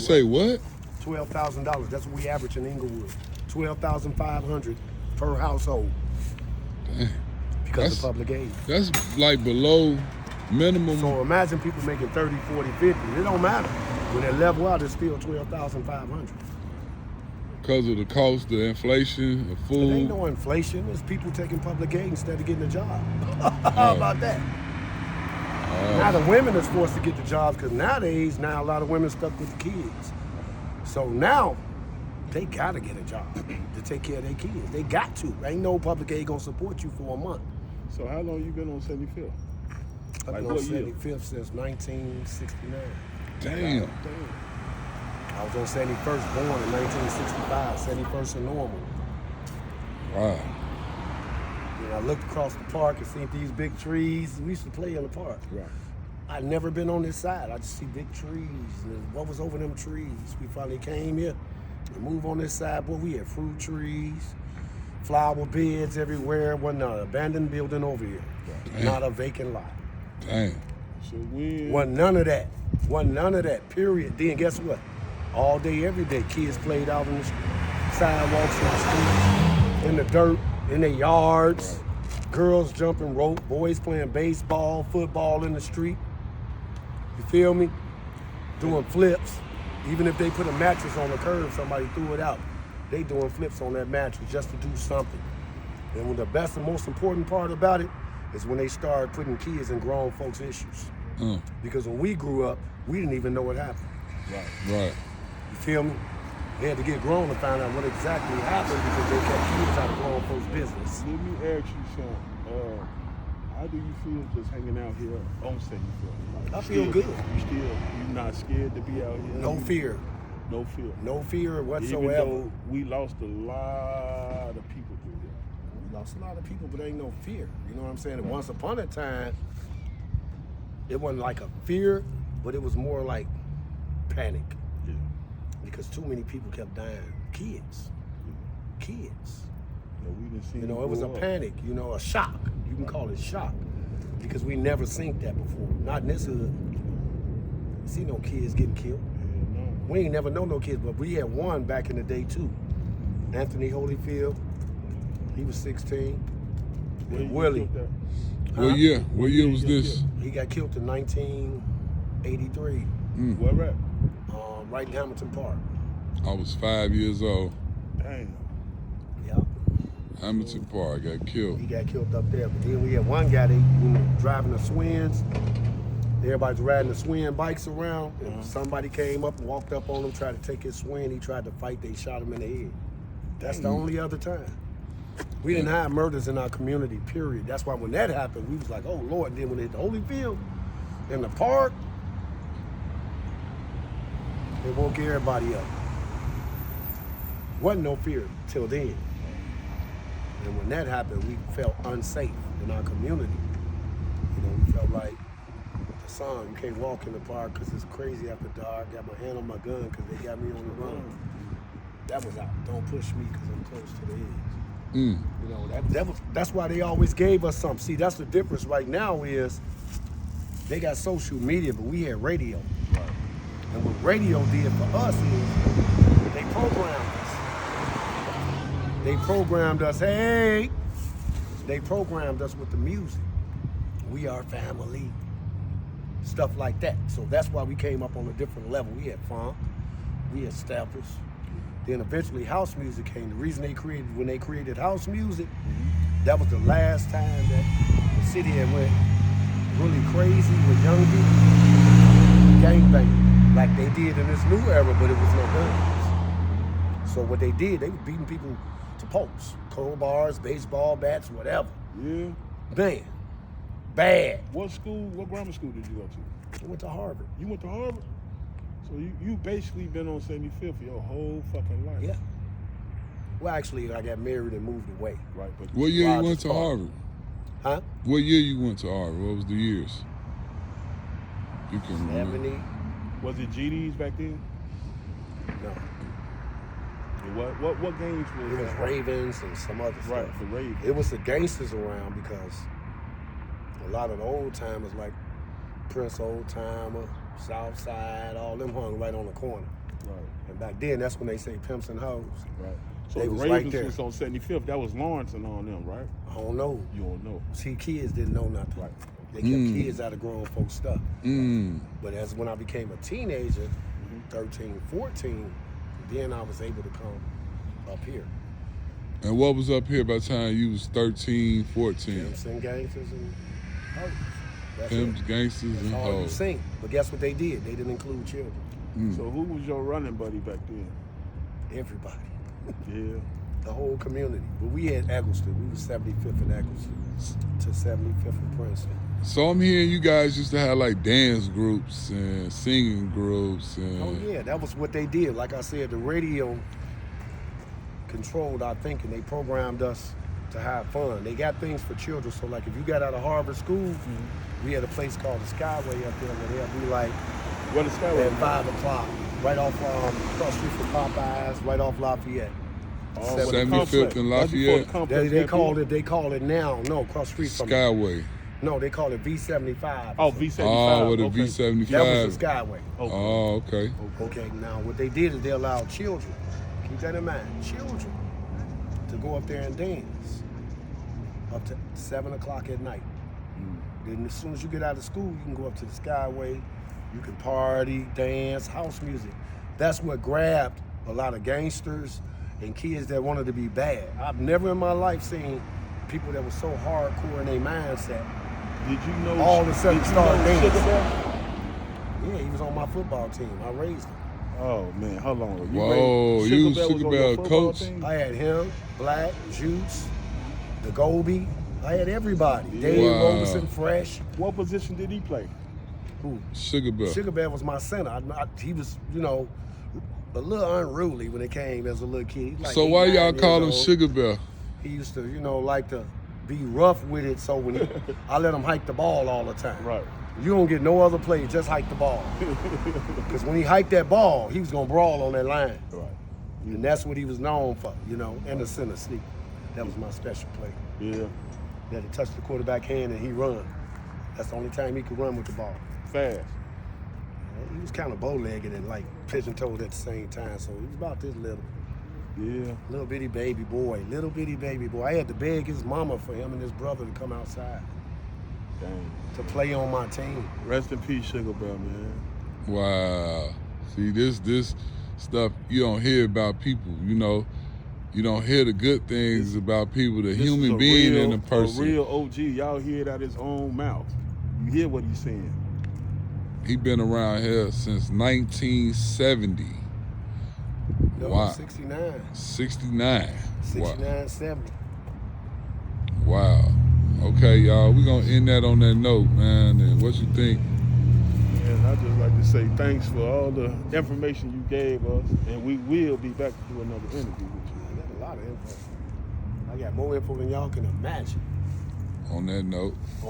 Say what? $12,000. That's what we average in Englewood. $12,500 per household. Damn. Because of public aid. That's like below minimum. So imagine people making 30, 40, 50. It don't matter. When they level out, it's still $12,500. Because of the cost, the inflation, the food. There ain't no inflation. It's people taking public aid instead of getting a job. How about that? Now the women is forced to get the jobs because nowadays, a lot of women stuck with the kids. So now, they gotta get a job to take care of their kids. They got to. Ain't no public aid gonna support you for a month. So how long you been on 75th? I've been on 75th since 1969. Damn. I was on 71st, born in 1965, 71st and normal. Wow. And I looked across the park and seen these big trees. We used to play in the park. Right. I'd never been on this side. I just see big trees. And what was over them trees? We finally came here and moved on this side. Boy, we had fruit trees, flower beds everywhere. Wasn't an abandoned building over here. Damn. Not a vacant lot. Damn. So when? Wasn't none of that. Wasn't none of that, period. Then guess what? All day, every day, kids played out on the sidewalks, in the streets, in the dirt, in their yards. Right. Girls jumping rope, boys playing baseball, football in the street. You feel me? Doing flips. Even if they put a mattress on the curb, somebody threw it out. They doing flips on that mattress just to do something. And when the best and most important part about it is when they started putting kids in grown folks' issues. Because when we grew up, we didn't even know what happened. Right. You feel me? They had to get grown to find out what exactly happened because they kept kids out of grown folks' business. Let me ask you something. How do you feel just hanging out here on 75th? Like, I feel good. You not scared to be out here? No fear. No fear. No fear whatsoever. Even though we lost a lot of people through here. We lost a lot of people, but ain't no fear. You know what I'm saying? And once upon a time, it wasn't like a fear, but it was more like panic. Yeah. Because too many people kept dying. Kids. Kids. Yeah, we didn't see it was a panic, a shock. You can call it shock. Because we never seen that before. Not in this hood. You see no kids getting killed. Yeah, no. We ain't never known no kids, but we had one back in the day too. Anthony Holyfield. He was 16. And Willie. What year? What year was this? He got killed in 1983. Where at? Right in Hamilton Park. I was 5 years old. Damn. Yep. Hamilton Park got killed. He got killed up there. But then we had one guy driving the Swins. Everybody's riding the Swin bikes around. And somebody came up and walked up on him, tried to take his Swin. He tried to fight. They shot him in the head. That's the only other time. We didn't have murders in our community, period. That's why when that happened, we was like, oh, Lord. Then when it hit the Holyfield in the park, they woke everybody up. Wasn't no fear till then. And when that happened, we felt unsafe in our community. We felt like the song, you can't walk in the park because it's crazy after dark. Got my hand on my gun because they got me on the run. That was out. Don't push me because I'm close to the edge. That's why they always gave us something. See, that's the difference right now is they got social media, but we had radio. Right. And what radio did for us is they programmed us. They programmed us, hey! They programmed us with the music. We are family. Stuff like that. So that's why we came up on a different level. We had funk, we had steppers. Then eventually house music came. The reason when they created house music, that was the last time that the city had went really crazy with young people, gangbanging. Like they did in this new era, but it was no guns. So what they did, they were beating people to posts, crowbars, baseball bats, whatever. Yeah. Man, bad. What grammar school did you go to? I went to Harvard. You went to Harvard? So you basically been on 75th your whole fucking life. Yeah. Well, actually, I got married and moved away. Right. But What year you went to Harvard? Huh? What year you went to Harvard? What was the years? You can remember. 70. Was it GDs back then? No. What games was It was Ravens and some other stuff. Right, the Ravens. It was the gangsters around because a lot of the old timers like Prince Old Timer, Southside, all them hung right on the corner. Right. And back then, that's when they say pimps and hoes. Right. So They the was Ravens right there. was on 75th. That was Lawrence and on them, right? I don't know. You don't know. See, kids didn't know nothing. Right. They kept kids out of grown folks' stuff. Mm. But as when I became a teenager, 13, 14, then I was able to come up here. And what was up here by the time you was 13, 14? Pimps and gangsters and hoes. That's Pimps, it. gangsters, That's and all you hoes. sing. But guess what they did? They didn't include children. So who was your running buddy back then? Everybody. Yeah. The whole community. But we had Eggleston. We was 75th in Eggleston to 75th in Princeton. So I'm hearing you guys used to have like dance groups and singing groups. And Oh yeah, that was what they did. Like I said, the radio controlled our thinking. They programmed us to have fun. They got things for children. So like if you got out of Harvard School, we had a place called the Skyway up there where they'll be like What is Skyway? at 5 o'clock, right off across the street from Popeyes, right off Lafayette. Oh, 75th and Lafayette? They call it now. No, across the street from it. Skyway. No, they call it V75. Oh, V75. Oh, with a okay. V75. That was the Skyway. Okay. Oh, okay. Okay, now what they did is they allowed children, keep that in mind, children, to go up there and dance up to 7 o'clock at night. Then as soon as you get out of school, you can go up to the Skyway, you can party, dance, house music. That's what grabbed a lot of gangsters and kids that wanted to be bad. I've never in my life seen people that were so hardcore in their mindset. Did you know? All of a sudden did you start know dancing. Sugar Bear? Yeah, he was on my football team. I raised him. Oh man, how long? Whoa, you was Sugar on your Bear football coach? team? I had him, Black, Juice, the Goldie. I had everybody. Yeah. Dave Wow. Roberson, Fresh. What position did he play? Who? Sugar Bear. Sugar Bear was my center. He was, a little unruly when it came as a little kid. Like So why 8, 9 y'all years call him old. Sugar Bear? He used to, like to be rough with it. So when I let him hike the ball all the time. Right. You don't get no other play, just hike the ball. Because when he hiked that ball, he was gonna brawl on that line. Right. And that's what he was known for, and the center sneak. That was my special play. Yeah. That he touched the quarterback hand and he run. That's the only time he could run with the ball. Fast. He was kind of bow-legged and like pigeon-toed at the same time, so he was about this little. Yeah. Little bitty baby boy. I had to beg his mama for him and his brother to come outside Dang. to play on my team. Rest in peace, Sugar Bear, man. Wow. See, this stuff you don't hear about people, You don't hear the good things about people, the This human is a being real, and the person. A real OG. Y'all hear it out his own mouth. You hear what he's saying. He been around here since 1970. No, Wow. 69. 69. 69, 70. Wow. Okay, y'all, we're going to end that on that note, man. And what you think? And I'd just like to say thanks for all the information you gave us. And we will be back to do another interview with you. I got a lot of info. I got more info than y'all can imagine. On that note.